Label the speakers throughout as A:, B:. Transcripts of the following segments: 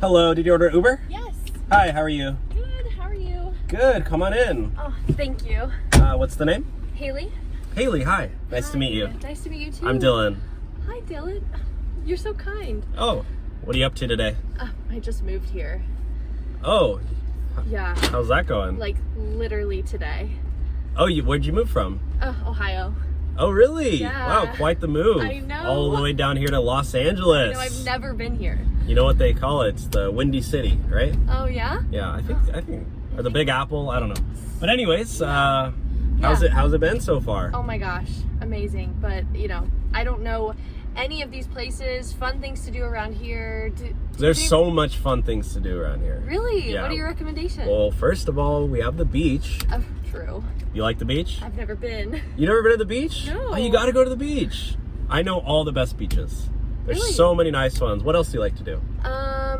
A: Hello, did you order Uber?
B: Yes.
A: Hi, how are you?
B: Good, how are you?
A: Good, come on in.
B: Oh, thank you.
A: What's the name?
B: Haley.
A: Haley, hi. Nice to meet you.
B: Nice to meet you too.
A: I'm Dylan.
B: Hi, Dylan. You're so kind.
A: Oh, what are you up to today?
B: I just moved here.
A: Oh,
B: Yeah.
A: how's that going?
B: Like, literally today.
A: Oh, where'd you move from?
B: Ohio.
A: Oh, really?
B: Yeah.
A: Wow, quite the move.
B: I know.
A: All the way down here to Los Angeles.
B: No, I've never been here.
A: You know what they call it? It's the Windy City, right?
B: Oh, yeah?
A: Yeah, I think, or the Big Apple, I don't know. But anyways, how's it been so far?
B: Oh my gosh, amazing. But, you know, I don't know any of these places, fun things to do around here.
A: There's so much fun things to do around here.
B: Really?
A: Yeah.
B: What are your recommendations?
A: Well, first of all, we have the beach.
B: Oh, true.
A: You like the beach?
B: I've never been.
A: You never been to the beach?
B: No.
A: Oh, you gotta go to the beach. I know all the best beaches. There's
B: Really?
A: so many nice ones. What else do you like to do?
B: I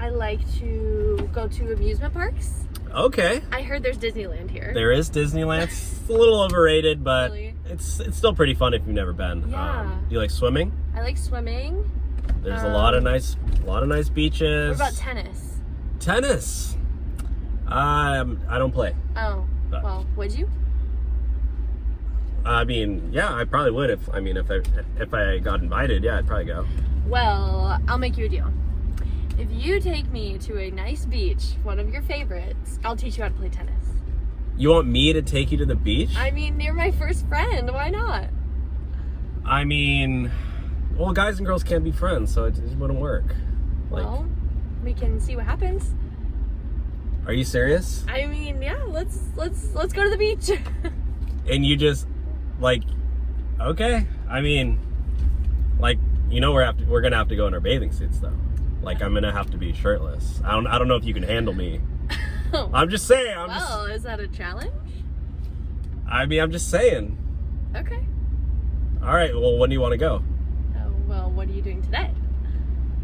B: like to go to amusement parks.
A: Okay.
B: I heard there's Disneyland here.
A: There is Disneyland. It's a little overrated, but
B: Really?
A: it's still pretty fun if you've never been.
B: Yeah.
A: Do you like swimming?
B: I like swimming.
A: There's a lot of nice beaches.
B: What about tennis?
A: Tennis? I don't play.
B: Oh,
A: But-
B: well, would you?
A: I mean, yeah, I probably would if I got invited. Yeah, I'd probably go.
B: Well, I'll make you a deal. If you take me to a nice beach, one of your favorites, I'll teach you how to play tennis.
A: You want me to take you to the beach?
B: I mean, you're my first friend. Why not?
A: I mean, well, guys and girls can't be friends, so it just wouldn't work. Like,
B: Well, we can see what happens.
A: are you serious?
B: I mean, yeah, let's go to the beach.
A: And you just like, okay. I mean, like, you know, we're gonna have to go in our bathing suits though. Like, I'm gonna have to be shirtless. I don't know if you can handle me. I'm just saying.
B: Well, is that a challenge?
A: I mean, I'm just saying.
B: Okay.
A: All right. Well, when do you want to go?
B: Oh, well, what are you doing today?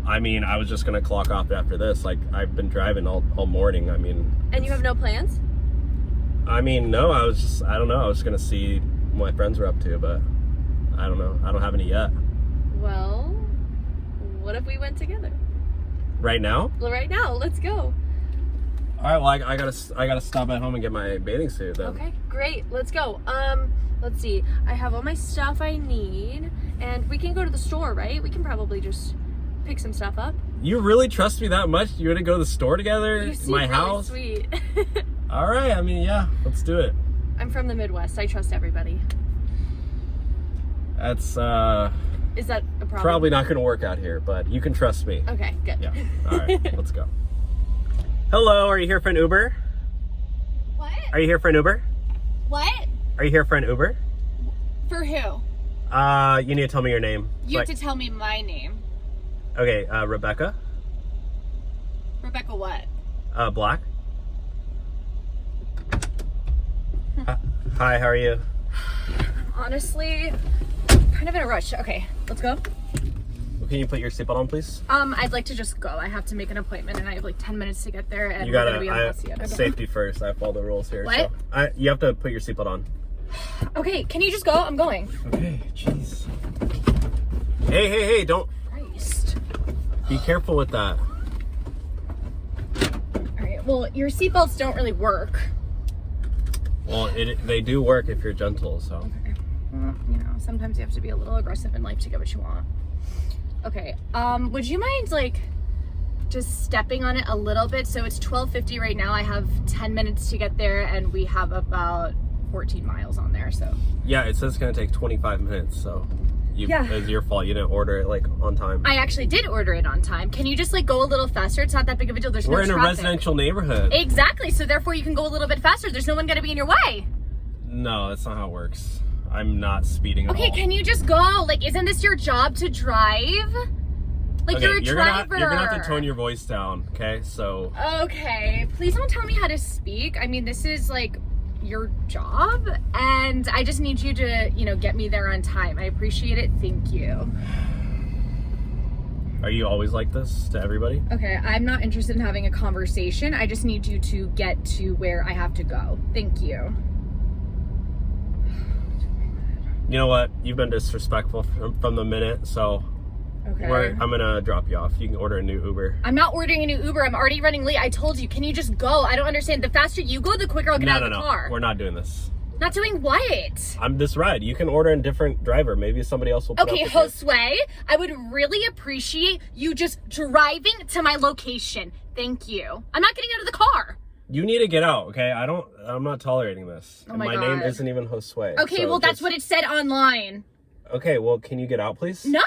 A: I mean, I was just gonna clock off after this. Like, I've been driving all morning. I mean.
B: And you have no plans?
A: I mean, no. I don't know. I was gonna see what my friends were up to, but I don't know. I don't have any yet.
B: Well, what if we went together?
A: Right now?
B: Well, right now, let's go.
A: All right. Well, I gotta stop at home and get my bathing suit then.
B: Okay, great. Let's go. Let's see. I have all my stuff I need, and we can go to the store, right? We can probably just pick some stuff up.
A: You really trust me that much? You're gonna go to the store together?
B: You
A: In
B: seem
A: my
B: really
A: house?
B: sweet.
A: All right. I mean, yeah. Let's do it.
B: I'm from the Midwest. I trust everybody.
A: That's
B: Is that a problem?
A: probably not gonna work out here, but you can trust me.
B: Okay, good.
A: Yeah. All right. Let's go. Hello. Are you here for an Uber?
B: What?
A: Are you here for an Uber?
B: What?
A: Are you here for an Uber?
C: For who?
A: You need to tell me your name.
C: You have to tell me my name.
A: Okay. Rebecca.
C: Rebecca what?
A: Black. Hi. How are you?
B: Honestly, kind of in a rush. Okay, let's go.
A: Can you put your seatbelt on, please?
B: I'd like to just go. I have to make an appointment, and I have like 10 minutes to get there, and
A: You
B: we're
A: gotta.
B: gonna be on the bus together.
A: Safety first. I have all the rules here.
B: What?
A: So you have to put your seatbelt on.
B: Okay, can you just go? I'm going.
A: Okay. Jeez. Hey! Don't.
B: Christ.
A: Be careful with that.
B: All right. Well, your seatbelts don't really work.
A: Well, they do work if you're gentle. So.
B: Okay. Well, you know, sometimes you have to be a little aggressive in life to get what you want. Okay. Would you mind like just stepping on it a little bit? So it's 12:50 right now. I have 10 minutes to get there, and we have about 14 miles on there. So.
A: Yeah, it says it's gonna take 25 minutes. So.
B: Yeah.
A: It's your fault. You didn't order it like on time.
B: I actually did order it on time. Can you just like go a little faster? It's not that big of a deal. There's
A: We're
B: no
A: in a
B: traffic.
A: residential neighborhood.
B: Exactly. So therefore you can go a little bit faster. There's no one gonna be in your way.
A: No, that's not how it works. I'm not speeding at all.
B: Okay, can you just go? Like, isn't this your job to drive? Like,
A: Okay,
B: you're a driver.
A: You're gonna have to tone your voice down, okay? So.
B: Okay, please don't tell me how to speak. I mean, this is like your job, and I just need you to, you know, get me there on time. I appreciate it. Thank you.
A: Are you always like this to everybody?
B: Okay, I'm not interested in having a conversation. I just need you to get to where I have to go. Thank you.
A: You know what? You've been disrespectful from the minute, so
B: Okay.
A: I'm gonna drop you off. You can order a new Uber.
B: I'm not ordering a new Uber. I'm already running late. I told you. Can you just go? I don't understand. The faster you go, the quicker I'll get out of the car.
A: We're not doing this.
B: Not doing what?
A: I'm this ride. You can order a different driver. Maybe somebody else will put
B: Okay,
A: up with you.
B: Josue, I would really appreciate you just driving to my location. Thank you. I'm not getting out of the car.
A: You need to get out, okay? I'm not tolerating this.
B: Oh
A: And
B: my
A: my name
B: God.
A: isn't even Josue.
B: Okay,
A: so
B: well, that's
A: just-
B: what it said online.
A: Okay, well, can you get out, please?
B: No.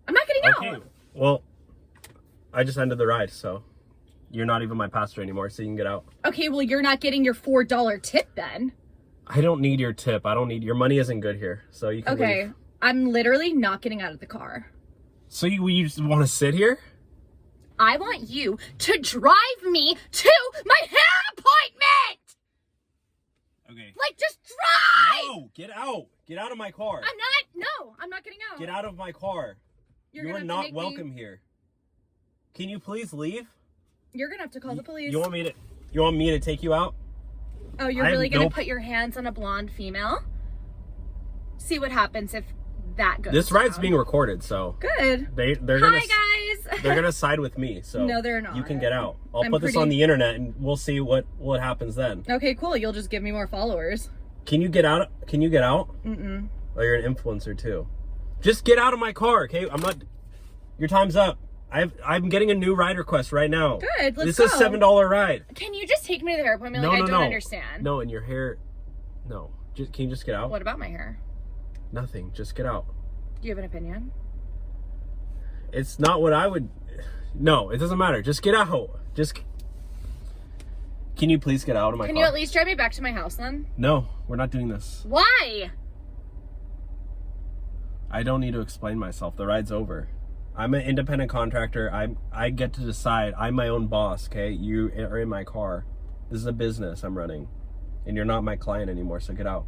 B: I'm not getting
A: Okay,
B: out.
A: well, I just ended the ride, so you're not even my passenger anymore, so you can get out.
B: Okay, well, you're not getting your $4 tip then.
A: I don't need your tip. I don't need your money. Isn't good here, so you can
B: Okay,
A: leave.
B: I'm literally not getting out of the car.
A: So you just want to sit here?
B: I want you to drive me to my hair appointment.
A: Okay.
B: Like, just drive.
A: No, get out. Get out of my car.
B: I'm not getting out.
A: Get out of my car.
B: You're
A: You
B: gonna
A: are
B: have to
A: not
B: make
A: welcome here. Can you please leave?
B: You're gonna have to call the police.
A: You want me to take you out?
B: Oh, you're
A: I have
B: really gonna
A: no-
B: put your hands on a blonde female? See what happens if that goes
A: This ride's
B: down.
A: being recorded, so
B: Good.
A: they're
B: Hi,
A: gonna
B: guys.
A: they're gonna side with me. So
B: No, they're not.
A: You can get out. I'll
B: I'm
A: put this
B: pretty-
A: on the internet and we'll see what happens then.
B: Okay, cool. You'll just give me more followers.
A: Can you get out? Can you get out?
B: Mm-mm.
A: Oh, you're an influencer too. Just get out of my car, okay? I'm not. Your time's up. I'm getting a new ride request right now.
B: Good, let's
A: This is
B: go.
A: $7 ride.
B: Can you just take me to the hair appointment?
A: No,
B: Like,
A: no,
B: I don't
A: no.
B: understand.
A: No, and your hair. No. Can you just get out?
B: What about my hair?
A: Nothing. Just get out.
B: Do you have an opinion?
A: It's not what I would. No, it doesn't matter. Just get out. Just. Can you please get out of my
B: Can
A: car?
B: you at least drive me back to my house then?
A: No, we're not doing this.
B: Why?
A: I don't need to explain myself. The ride's over. I'm an independent contractor. I get to decide. I'm my own boss, okay? You are in my car. This is a business I'm running. And you're not my client anymore, so get out.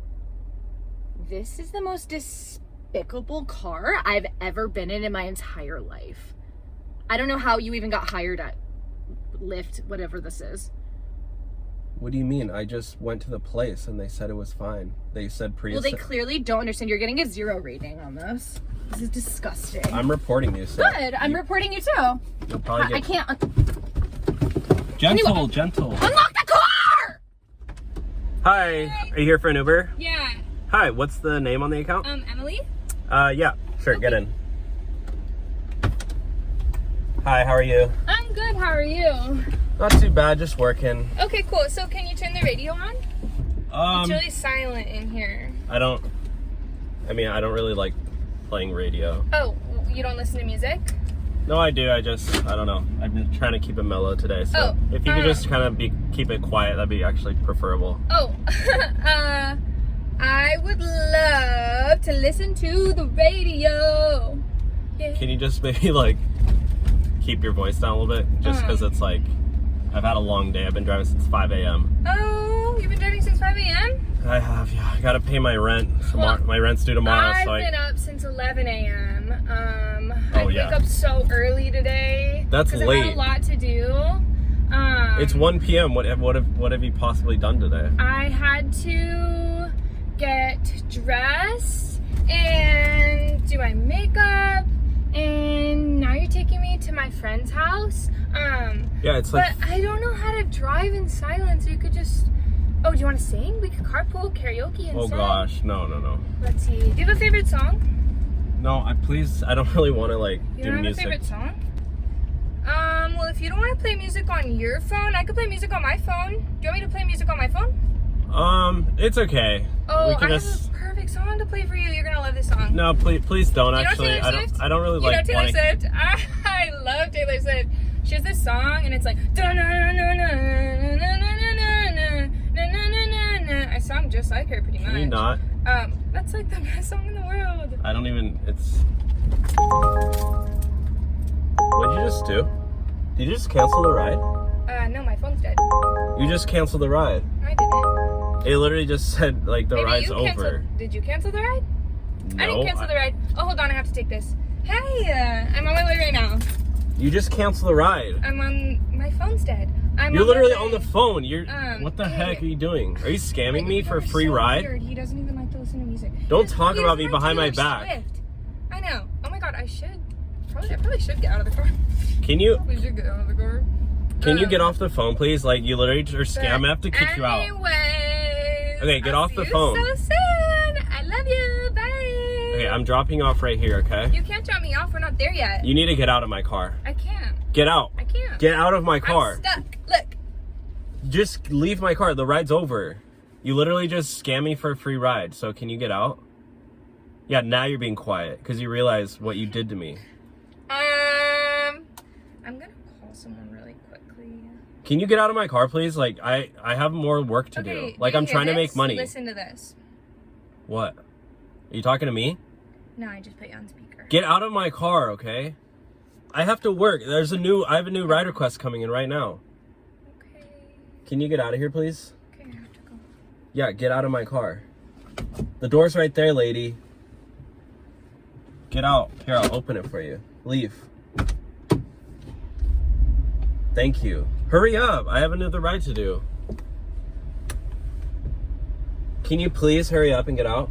B: This is the most despicable car I've ever been in my entire life. I don't know how you even got hired at Lyft, whatever this is.
A: What do you mean? I just went to the place and they said it was fine. They said
B: Well, they clearly don't understand. You're getting a 0 rating on this. This is disgusting.
A: I'm reporting you, so.
B: Good. I'm reporting you too.
A: You'll probably
B: I
A: get
B: can't.
A: gentle, gentle.
B: Unlock the car!
A: Hi, are you here for an Uber?
C: Yeah.
A: Hi, what's the name on the account?
C: Emily?
A: Yeah, sure, get in. Hi, how are you?
C: I'm good. How are you?
A: Not too bad, just working.
C: Okay, cool. So can you turn the radio on? It's really silent in here.
A: I don't really like playing radio.
C: Oh, you don't listen to music?
A: No, I do. I don't know. I've been trying to keep it mellow today. So
C: Oh,
A: if you could just kind of keep it quiet, that'd be actually preferable.
C: Oh, I would love to listen to the radio. Yeah.
A: Can you just maybe like keep your voice down a little bit? Just because it's like, I've had a long day. I've been driving since 5 a.m.
C: Oh, you've been driving since 5 a.m.?
A: I have, yeah. I gotta pay my rent. My rent's due tomorrow,
C: I've
A: so
C: been up since 11 a.m.
A: Oh,
C: I
A: yeah.
C: wake up so early today.
A: That's
C: 'cause I
A: late.
C: had a lot to do.
A: It's 1 p.m. What have you possibly done today?
C: I had to get dressed and do my makeup, and now you're taking me to my friend's house.
A: Yeah, it's
C: But
A: like
C: I don't know how to drive in silence. You could just. Oh, do you want to sing? We could carpool karaoke and
A: oh
C: sing.
A: gosh, no.
C: Let's see. Do you have a favorite song?
A: No, I don't really want to like
C: You
A: do
C: don't have
A: music.
C: a favorite song? Well, if you don't want to play music on your phone, I could play music on my phone. Do you want me to play music on my phone?
A: It's okay.
C: Oh,
A: We
C: I
A: can
C: have
A: just.
C: a perfect song to play for you. You're gonna love this song.
A: No, please don't.
C: You know
A: Actually,
C: Taylor Swift?
A: I don't really
C: You know
A: like.
C: Taylor
A: wanting-
C: Swift? I love Taylor Swift. She has this song, and it's like. I sound just like her, pretty much.
A: Can you not?
C: That's like the best song in the world.
A: I don't even. It's. What'd you just do? Did you just cancel the ride?
C: No, my phone's dead.
A: You just canceled the ride.
C: I didn't.
A: It literally just said like the
C: Maybe
A: ride's
C: you
A: over.
C: canceled. Did you cancel the ride?
A: No,
C: I didn't cancel the ride. Oh, hold on, I have to take this. Hey, I'm on my way right now.
A: You just canceled the ride.
C: I'm on. My phone's dead.
A: You're literally on the phone. You're. What the
C: hey.
A: heck are you doing? Are you scamming me for a
C: You're
A: free
C: so
A: ride?
C: weird. He doesn't even like to listen to music.
A: Don't talk
C: He's
A: about me
C: like
A: behind my
C: Taylor
A: back.
C: Swift. I know. Oh my god, God, I probably should get out of the car.
A: Can you
C: We should get out of the car.
A: can you get off the phone, please? Like, you literally are scam. I have to kick you out.
C: Anyways,
A: Okay, get
C: I'll
A: off the
C: see you
A: phone.
C: so soon. I love you. Bye.
A: Okay, I'm dropping you off right here, okay?
C: You can't drop me off. We're not there yet.
A: You need to get out of my car.
C: I can't.
A: Get out.
C: I can't.
A: Get out of my car.
C: I'm stuck. Look.
A: Just leave my car. The ride's over. You literally just scammed me for a free ride. So can you get out? Yeah, now you're being quiet because you realize what you did to me.
C: I'm gonna call someone really quickly.
A: Can you get out of my car, please? Like, I have more work to do. Like, I'm trying to make money.
C: Listen to this.
A: What? Are you talking to me?
C: No, I just put you on speaker.
A: Get out of my car, okay? I have to work. I have a new ride request coming in right now.
C: Okay.
A: Can you get out of here, please?
C: Okay, I have to go.
A: Yeah, get out of my car. The door's right there, lady. Get out. Here, I'll open it for you. Leave. Thank you. Hurry up. I have another ride to do. Can you please hurry up and get out?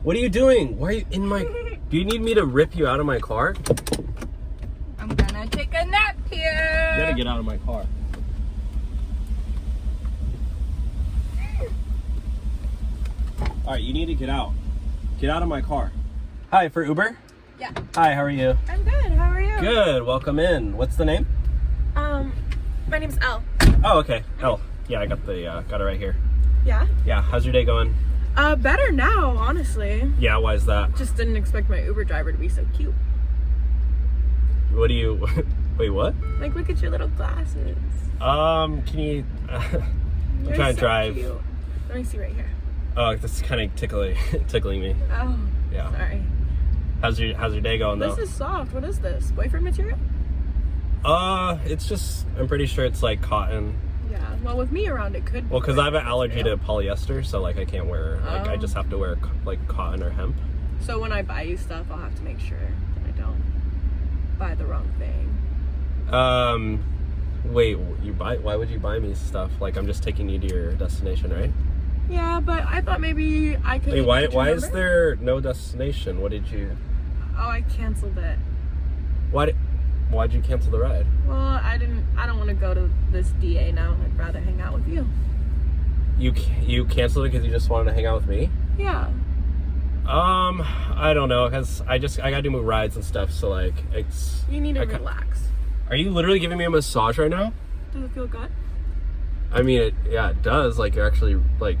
A: What are you doing? Why are you in my... Do you need me to rip you out of my car?
C: I'm gonna take a nap here.
A: You gotta get out of my car. Alright, you need to get out. Get out of my car. Hi, for Uber?
B: Yeah.
A: Hi, how are you?
B: I'm good. How are you?
A: Good, welcome in. What's the name?
B: My name's Elle.
A: Oh, okay. Oh, yeah, I got it right here.
B: Yeah?
A: Yeah, how's your day going?
B: Better now, honestly.
A: Yeah, why is that?
B: Just didn't expect my Uber driver to be so cute.
A: What do you... Wait, what?
B: Like, look at your little glasses.
A: Can you... I'm
B: You're
A: trying to
B: so
A: drive.
B: cute. Let me see right here.
A: Oh, this is kind of tickling me.
B: Oh,
A: Yeah.
B: sorry.
A: How's your day going, though?
B: This is soft. What is this? Boyfriend material?
A: It's just... I'm pretty sure it's, like, cotton.
B: Yeah. Well, with me around, it could be.
A: Well, because I have an
B: boyfriend
A: allergy
B: material.
A: to polyester, so, like, I can't wear... Like, I just have to wear, like, cotton or hemp.
B: So when I buy you stuff, I'll have to make sure that I don't buy the wrong thing.
A: Wait, why would you buy me stuff? Like, I'm just taking you to your destination, right?
B: Yeah, but I thought maybe I could.
A: Wait, why
B: get your
A: is
B: number?
A: there no destination? What did you...
B: Oh, I canceled it.
A: Why'd you cancel the ride?
B: Well, I don't want to go to this DA now. I'd rather hang out with you.
A: You canceled it because you just wanted to hang out with me?
B: Yeah.
A: I don't know, because I gotta do more rides and stuff, so, like, it's...
B: You need to relax.
A: Are you literally giving me a massage right now?
B: Does it feel good?
A: I mean, it does. Like, you're actually, like,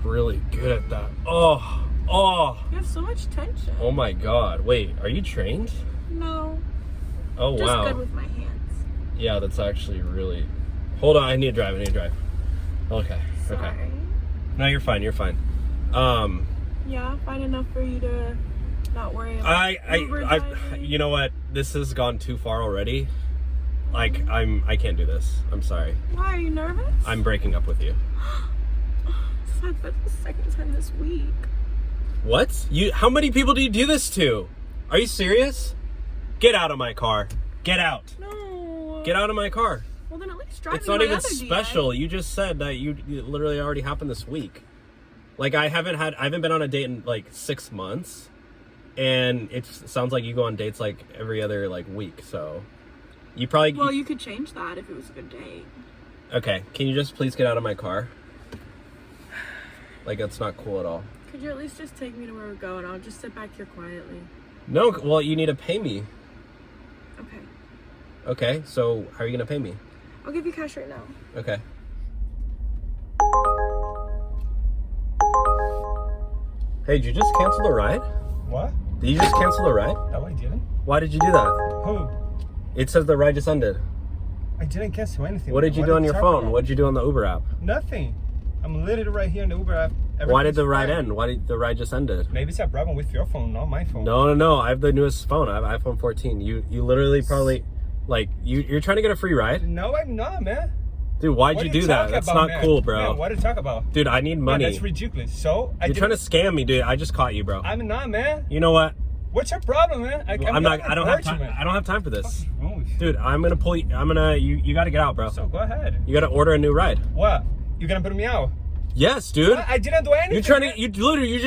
A: really good at that. Oh!
B: You have so much tension.
A: Oh my god. Wait, are you trained?
B: No.
A: Oh,
B: Just
A: wow.
B: good with my hands.
A: Yeah, that's actually really... Hold on, I need to drive. Okay.
B: Sorry.
A: Okay. No, you're fine.
B: Yeah, fine enough for you to not worry about Uber driving.
A: You know what? This has gone too far already. Like, I can't do this. I'm sorry.
B: Why, are you nervous?
A: I'm breaking up with you.
B: Fuck, that's the second time this week.
A: What? How many people do you do this to? Are you serious? Get out of my car. Get out.
B: No.
A: Get out of my car.
B: Well, then at least drive
A: It's
B: me
A: not
B: my
A: even
B: other
A: special.
B: DA.
A: You just said that it literally already happened this week. Like, I haven't been on a date in like 6 months, and it sounds like you go on dates like every other like week. So you probably...
B: Well, you could change that if it was a good date.
A: Okay, can you just please get out of my car? Like, that's not cool at all.
B: Could you at least just take me to where we're going? I'll just sit back here quietly.
A: No, well, you need to pay me.
B: Okay.
A: Okay, so how are you gonna pay me?
B: I'll give you cash right now.
A: Okay. Hey, did you just cancel the ride?
D: What?
A: Did you just cancel the ride?
D: No, I didn't.
A: Why did you do that?
D: Who?
A: It says the ride just ended.
D: I didn't cancel anything.
A: What did you do on your
D: talking
A: phone?
D: about?
A: What did you do on the Uber app?
D: Nothing. I'm literally right here in the Uber app.
A: Why did the
D: Everything's
A: ride
D: fine.
A: end? Why did the ride just ended?
D: Maybe it's a problem with your phone, not my phone.
A: No. I have the newest phone. I have iPhone 14. You literally probably, like, you're trying to get a free ride?
D: No, I'm not, man.
A: Dude, why'd
D: What
A: you
D: are
A: do that?
D: talking
A: That's
D: about,
A: not
D: man?
A: cool, bro.
D: Man, what are you talking about?
A: Dude, I need money.
D: Man, that's ridiculous. So,
A: You're trying to scam me, dude. I just caught you, bro.
D: I'm not, man.
A: You know what?
D: What's your problem, man?
A: I don't have time. I don't have time for this.
D: What's wrong with you?
A: Dude, I'm gonna pull you. You gotta get out, bro.
D: So, go ahead.
A: You gotta order a new ride.
D: What? You gonna put me out?
A: Yes, dude.
D: I didn't do anything.
A: You're trying to. You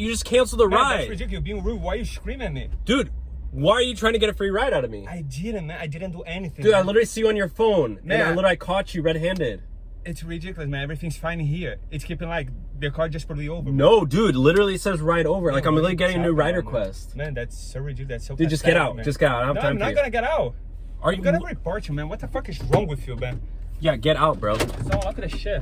A: just canceled the
D: Man,
A: ride,
D: that's ridiculous. You're being rude. Why are you screaming at me?
A: dude. Why are you trying to get a free ride out of me?
D: I didn't, man. I didn't do anything.
A: Dude, I
D: man.
A: literally see you on your phone.
D: Man.
A: And I literally caught you red-handed.
D: It's ridiculous, man. Everything's fine here. It's keeping like the car just pulled me over.
A: No, dude, literally says ride over. Like, I'm
D: What
A: literally
D: are you
A: getting a new
D: talking
A: rider
D: about, man?
A: quest.
D: Man, that's so ridiculous. That's so
A: Dude, just get
D: pathetic,
A: out.
D: man.
A: Just get out. I don't have
D: No,
A: time
D: I'm
A: for
D: not
A: you.
D: gonna get out.
A: Are
D: I'm
A: you
D: gonna report you, man. What the fuck is wrong with you, man?
A: Yeah, get out, bro.
D: So look at this shit.